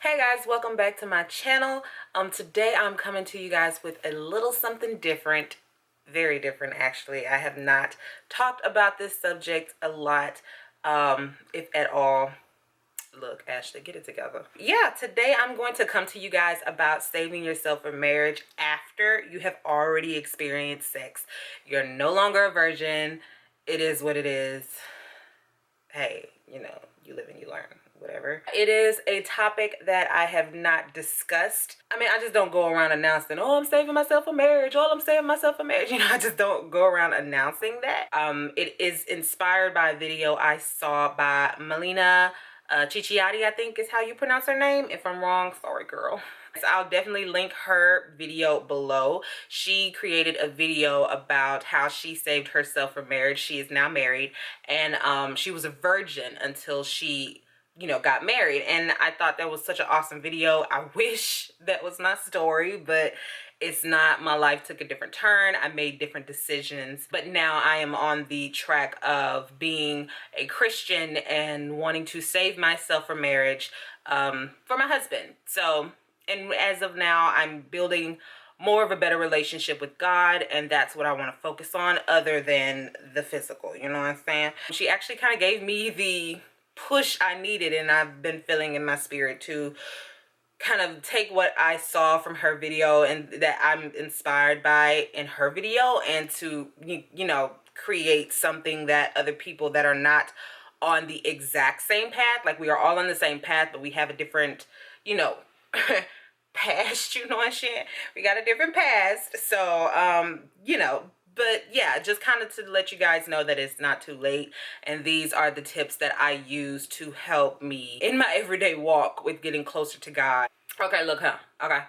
Hey guys, welcome back to my channel. Today I'm coming to you guys with a little something different, very different actually. I have not talked about this subject a lot, if at all. Look, Ashley, get it together. Yeah, today I'm going to come to you guys about saving yourself for marriage after you have already experienced sex. You're no longer a virgin. It is what it is. Hey, you live and you learn, whatever. It is a topic that I have not discussed. I mean, I just don't go around announcing, oh, I'm saving myself for marriage. Oh, I'm saving myself for marriage. I just don't go around announcing that. It is inspired by a video I saw by Melina Cicciati, I think is how you pronounce her name. If I'm wrong, sorry, girl. So I'll definitely link her video below. She created a video about how she saved herself for marriage. She is now married, and she was a virgin until she got married, and I thought that was such an awesome video. I wish that was my story, but it's not. My life took a different turn. I made different decisions, but now I am on the track of being a Christian and wanting to save myself for marriage, for my husband. So, and as of now, I'm building more of a better relationship with God, and that's what I want to focus on other than the physical, you know what I'm saying? She actually kind of gave me the push I needed, and I've been feeling in my spirit to kind of take what I saw from her video and that I'm inspired by in her video, and to create something that other people that are not on the exact same path, like we are all on the same path but we have a different past, and shit. We got a different past. So but yeah, just kind of to let you guys know that it's not too late, and these are the tips that I use to help me in my everyday walk with getting closer to God. Okay, look, okay,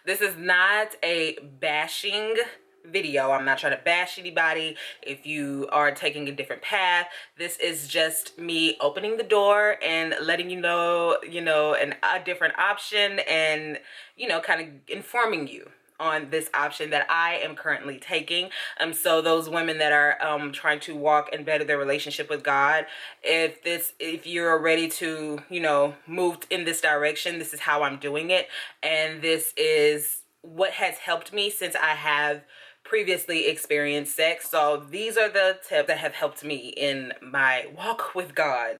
this is not a bashing video. I'm not trying to bash anybody if you are taking a different path. This is just me opening the door and letting you know, a different option, and kind of informing you on this option that I am currently taking. So those women that are trying to walk and better their relationship with God, if you're ready to move in this direction, this is how I'm doing it, and this is what has helped me since I have previously experienced sex. So these are the tips that have helped me in my walk with God.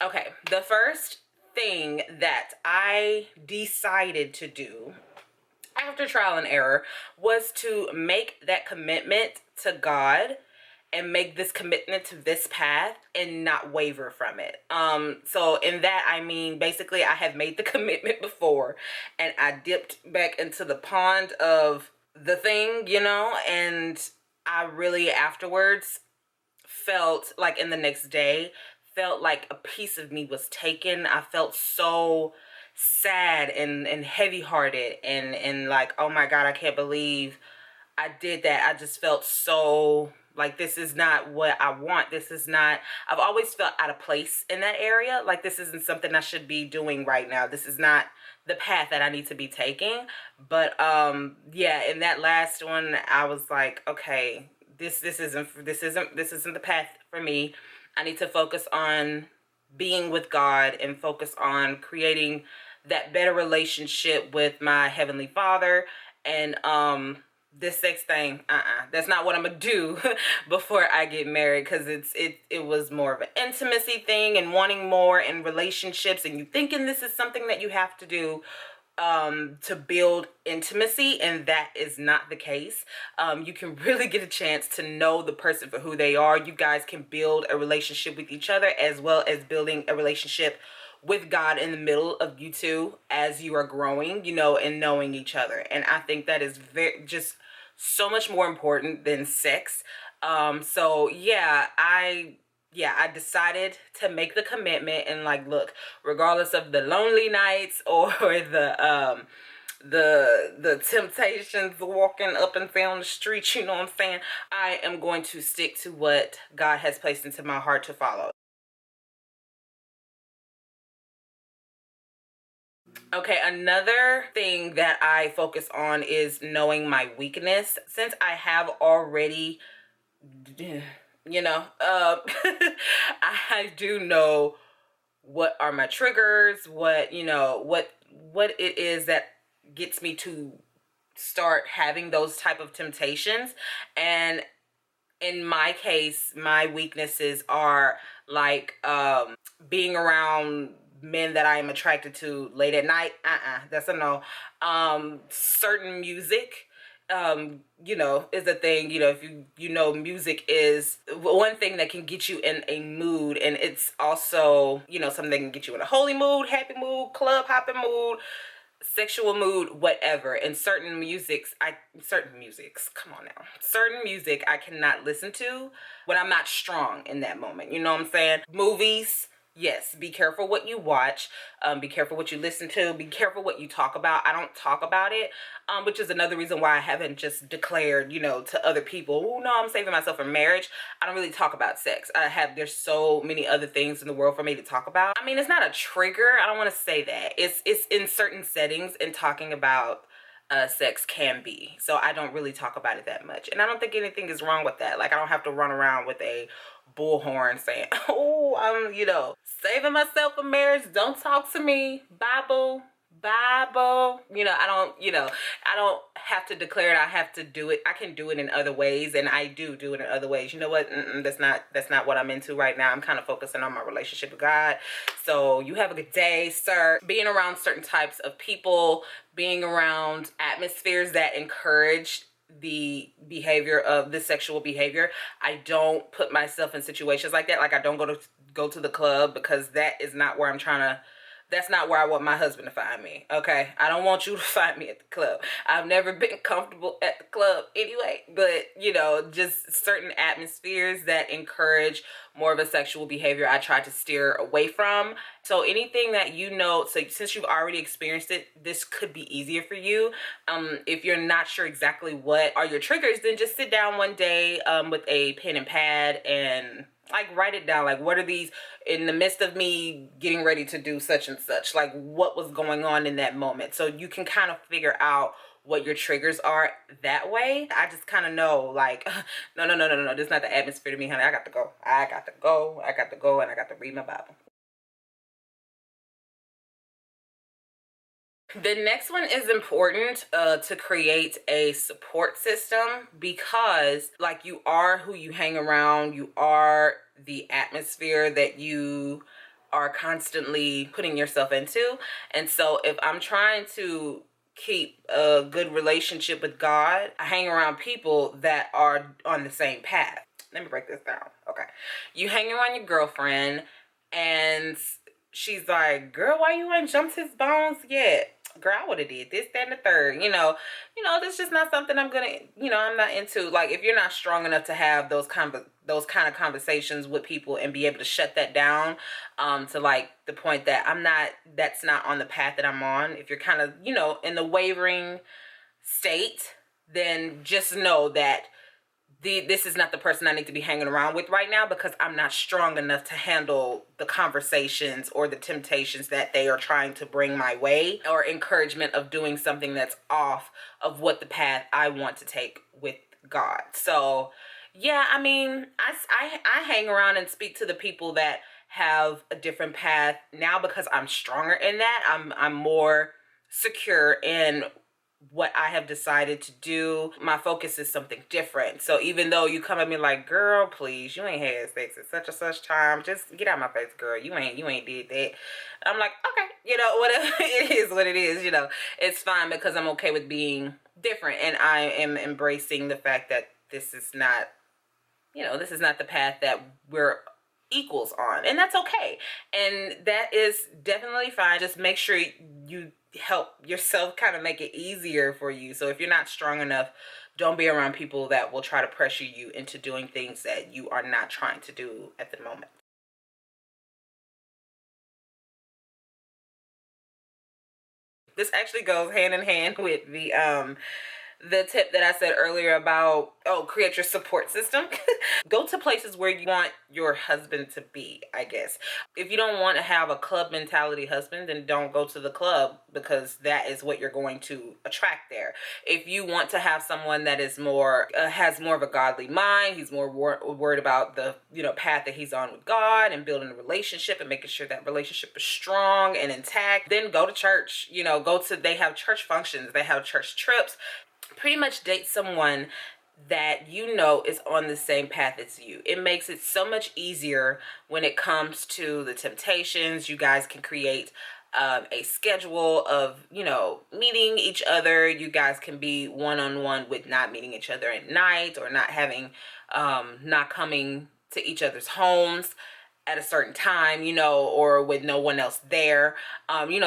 Okay, the first thing that I decided to do after trial and error was to make that commitment to God and make this commitment to this path and not waver from it. So in that, I mean, basically I have made the commitment before and I dipped back into the pond of the thing, and I really afterwards felt like, in the next day, felt like a piece of me was taken. I felt so sad and heavy hearted, and like, oh my God, I can't believe I did that. I just felt so like, this is not what I want. This is not, I've always felt out of place in that area. Like, this isn't something I should be doing right now. This is not the path that I need to be taking. But yeah, in that last one, I was like, okay, this isn't the path for me. I need to focus on being with God and focus on creating that better relationship with my Heavenly Father. And this sex thing, that's not what I'm gonna do before I get married, because it was more of an intimacy thing and wanting more in relationships, and you thinking this is something that you have to do to build intimacy, and that is not the case. You can really get a chance to know the person for who they are. You guys can build a relationship with each other, as well as building a relationship with God in the middle of you two as you are growing, and knowing each other. And I think that is just so much more important than sex. So yeah, I decided to make the commitment, and like, look, regardless of the lonely nights or the temptations walking up and down the street, you know what I'm saying, I am going to stick to what God has placed into my heart to follow. Okay, another thing that I focus on is knowing my weakness. Since I have already you know. I do know what are my triggers, what, you know, what it is that gets me to start having those type of temptations. And in my case, my weaknesses are like being around men that I am attracted to late at night. That's a no. Certain music, you know, is a thing. You know, if you know, music is one thing that can get you in a mood, and it's also, you know, something that can get you in a holy mood, happy mood, club hopping mood, sexual mood, whatever. And certain musics, come on now, certain music I cannot listen to when I'm not strong in that moment, you know what I'm saying? Movies, yes, be careful what you watch, be careful what you listen to, be careful what you talk about. I don't talk about it, which is another reason why I haven't just declared, you know, to other people, oh no, I'm saving myself for marriage. I don't really talk about sex. There's so many other things in the world for me to talk about. I mean, it's not a trigger. I don't want to say that. It's in certain settings, and talking about sex can be. So I don't really talk about it that much. And I don't think anything is wrong with that. Like, I don't have to run around with a bullhorn saying, oh, I'm, you know, saving myself for marriage. Don't talk to me. Bible. You know, I don't have to declare it. I have to do it. I can do it in other ways, and I do it in other ways. You know what? That's not what I'm into right now. I'm kind of focusing on my relationship with God. So you have a good day, sir. Being around certain types of people, being around atmospheres that encourage the behavior of the sexual behavior. I don't put myself in situations like that. Like, I don't go to the club, because that is not where that's not where I want my husband to find me. Okay, I don't want you to find me at the club. I've never been comfortable at the club anyway, but you know, just certain atmospheres that encourage more of a sexual behavior, I try to steer away from. So anything that, you know, so since you've already experienced it, this could be easier for you. If you're not sure exactly what are your triggers, then just sit down one day with a pen and pad and like write it down. Like, what are these, in the midst of me getting ready to do such and such, like what was going on in that moment, so you can kind of figure out what your triggers are that way. I just kind of know, like, no, this is not the atmosphere to me, honey. I got to go, and I got to read my Bible. The next one is important, to create a support system, because like, you are who you hang around, you are the atmosphere that you are constantly putting yourself into. And so if I'm trying to keep a good relationship with God, I hang around people that are on the same path. Let me break this down. Okay. You hang around your girlfriend, and she's like, girl, why you ain't jumped his bones yet? Girl, I would have did this, that, and the third. That's just not something I'm gonna, I'm not into. Like, if you're not strong enough to have those kind of conversations with people and be able to shut that down, to like the point that that's not on the path that I'm on. If you're kind of, in the wavering state, then just know that this is not the person I need to be hanging around with right now, because I'm not strong enough to handle the conversations or the temptations that they are trying to bring my way, or encouragement of doing something that's off of what the path I want to take with God. So yeah, I mean, I hang around and speak to the people that have a different path now, because I'm stronger in that. I'm more secure in what I have decided to do. My focus is something different. So even though you come at me like, girl, please, you ain't had sex at such and such time, just get out my face, girl. You ain't did that. I'm like, okay, whatever. It is what it is. It's fine, because I'm okay with being different, and I am embracing the fact that this is not the path that we're equals on, and that's okay. And that is definitely fine. Just make sure you help yourself kind of make it easier for you. So if you're not strong enough, don't be around people that will try to pressure you into doing things that you are not trying to do at the moment. This actually goes hand in hand with the the tip that I said earlier about, oh, create your support system. Go to places where you want your husband to be, I guess. If you don't want to have a club mentality husband, then don't go to the club, because that is what you're going to attract there. If you want to have someone that is more, has more of a godly mind, he's more worried about the, path that he's on with God and building a relationship and making sure that relationship is strong and intact, then go to church. They have church functions, they have church trips. Pretty much date someone that is on the same path as you. It makes it so much easier when it comes to the temptations. You guys can create a schedule of, meeting each other. You guys can be one-on-one with not meeting each other at night, or not having, not coming to each other's homes at a certain time, or with no one else there.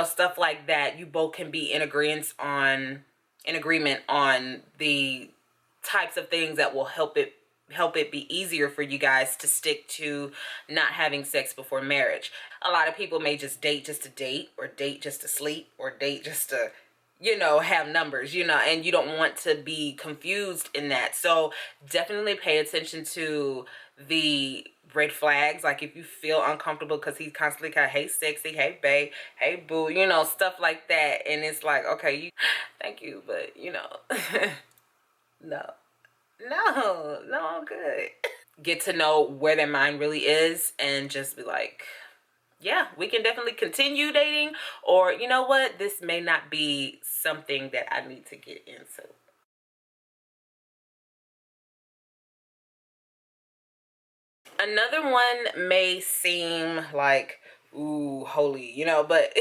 Stuff like that. You both can be in agreement on the types of things that will help it be easier for you guys to stick to not having sex before marriage. A lot of people may just date to date, or date just to sleep, or date just to have numbers, and you don't want to be confused in that. So definitely pay attention to the red flags. Like, if you feel uncomfortable because he's constantly kind of, hey sexy, hey babe, hey boo, stuff like that, and it's like, okay, thank you, but no, I'm good. Get to know where their mind really is, and just be like, yeah, we can definitely continue dating, or you know what, this may not be something that I need to get into. Another one may seem like, ooh, holy, but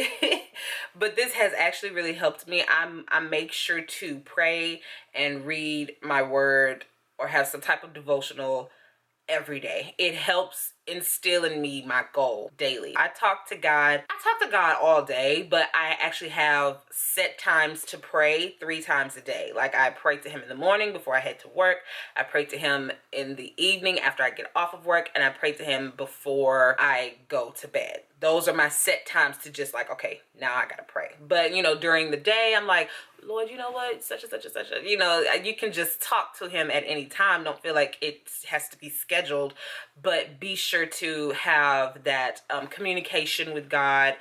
but this has actually really helped me. I make sure to pray and read my word, or have some type of devotional every day. It helps instill in me my goal daily. I talk to God all day, but I actually have set times to pray 3 times a day. Like, I pray to him in the morning before I head to work, I pray to him in the evening after I get off of work, and I pray to him before I go to bed. Those are my set times to just like, okay, now I gotta pray. But during the day, I'm like, Lord, you know what, such and such and such. You can just talk to him at any time. Don't feel like it has to be scheduled, but be sure to have that communication with God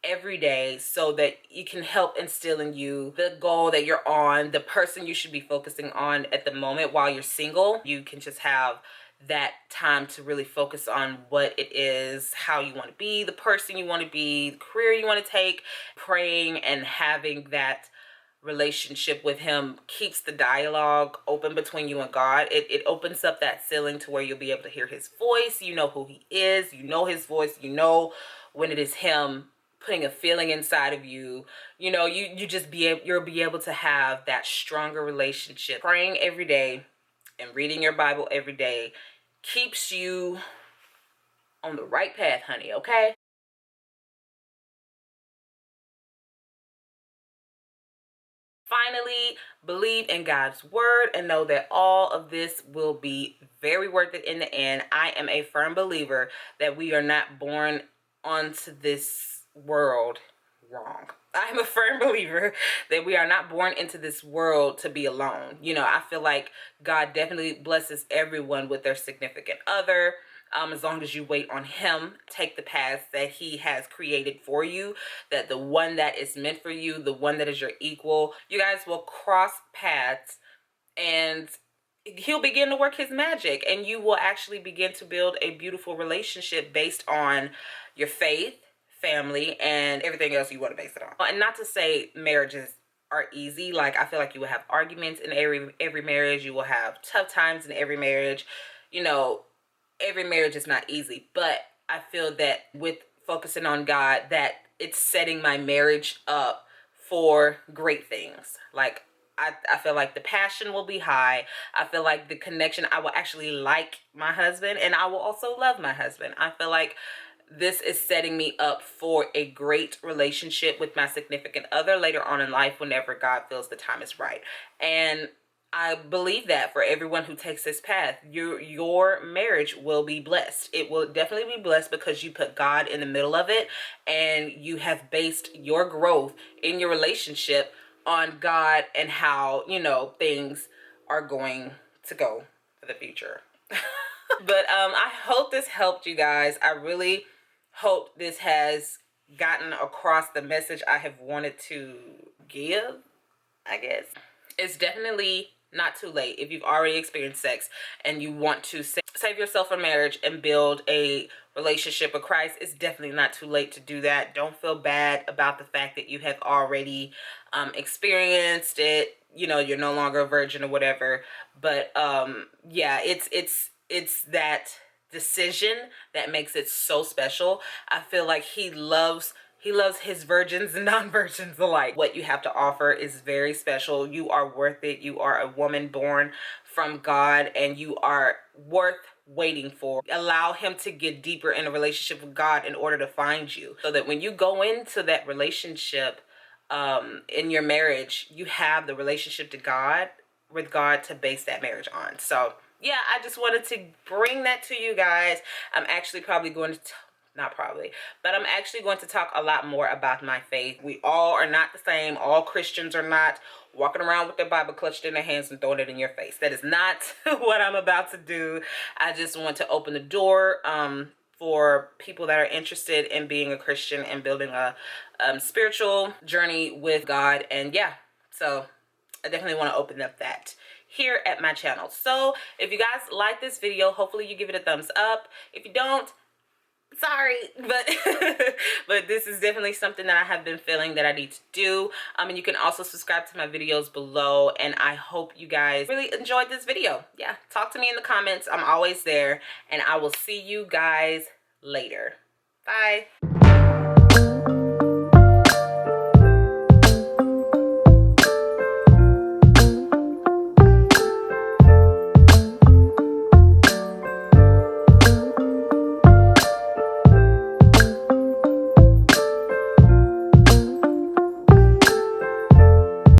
every day, so that you can help instill in you the goal that you're on, the person you should be focusing on at the moment. While you're single, you can just have that time to really focus on what it is, how you want to be, the person you want to be, the career you want to take. Praying and having that relationship with him keeps the dialogue open between you and God. It opens up that ceiling to where you'll be able to hear his voice. You know who he is, his voice, when it is him putting a feeling inside of you. You'll be able to have that stronger relationship. Praying every day and reading your Bible every day keeps you on the right path, honey, okay? Finally, believe in God's word and know that all of this will be very worth it in the end. I am a firm believer that we are not born onto this world wrong. I'm a firm believer that we are not born into this world to be alone. I feel like God definitely blesses everyone with their significant other. As long as you wait on him, take the paths that he has created for you, that the one that is meant for you, the one that is your equal, you guys will cross paths, and he'll begin to work his magic, and you will actually begin to build a beautiful relationship based on your faith, family, and everything else you want to base it on. And not to say marriages are easy. Like, I feel like you will have arguments in every marriage. You will have tough times in every marriage. Every marriage is not easy, but I feel that with focusing on God, that it's setting my marriage up for great things. Like, I feel like the passion will be high. I feel like the connection, I will actually like my husband, and I will also love my husband. I feel like this is setting me up for a great relationship with my significant other later on in life, whenever God feels the time is right. And I believe that for everyone who takes this path, your marriage will be blessed. It will definitely be blessed because you put God in the middle of it, and you have based your growth in your relationship on God and how, you know, things are going to go for the future. But I hope this helped you guys. I really hope this has gotten across the message I have wanted to give, I guess. It's definitely not too late if you've already experienced sex and you want to save yourself from marriage and build a relationship with Christ. It's definitely not too late to do that. Don't feel bad about the fact that you have already experienced it. You know, you're no longer a virgin or whatever. But yeah, it's that decision that makes it so special. I feel like he loves his virgins and non-virgins alike. What you have to offer is very special. You are worth it. You are a woman born from God, and you are worth waiting for. Allow him to get deeper in a relationship with God in order to find you, so that when you go into that relationship in your marriage, you have the relationship with God to base that marriage on. So yeah, I just wanted to bring that to you guys. I'm actually probably going to not probably, but I'm actually going to talk a lot more about my faith. We all are not the same. All Christians are not walking around with their Bible clutched in their hands and throwing it in your face. That is not what I'm about to do. I just want to open the door for people that are interested in being a Christian and building a spiritual journey with God. And yeah, so I definitely want to open up that here at my channel. So if you guys like this video, hopefully you give it a thumbs up. If you don't, sorry, but but this is definitely something that I have been feeling that I need to do. And you can also subscribe to my videos below, and I hope you guys really enjoyed this video. Yeah, talk to me in the comments. I'm always there, and I will see you guys later. Bye.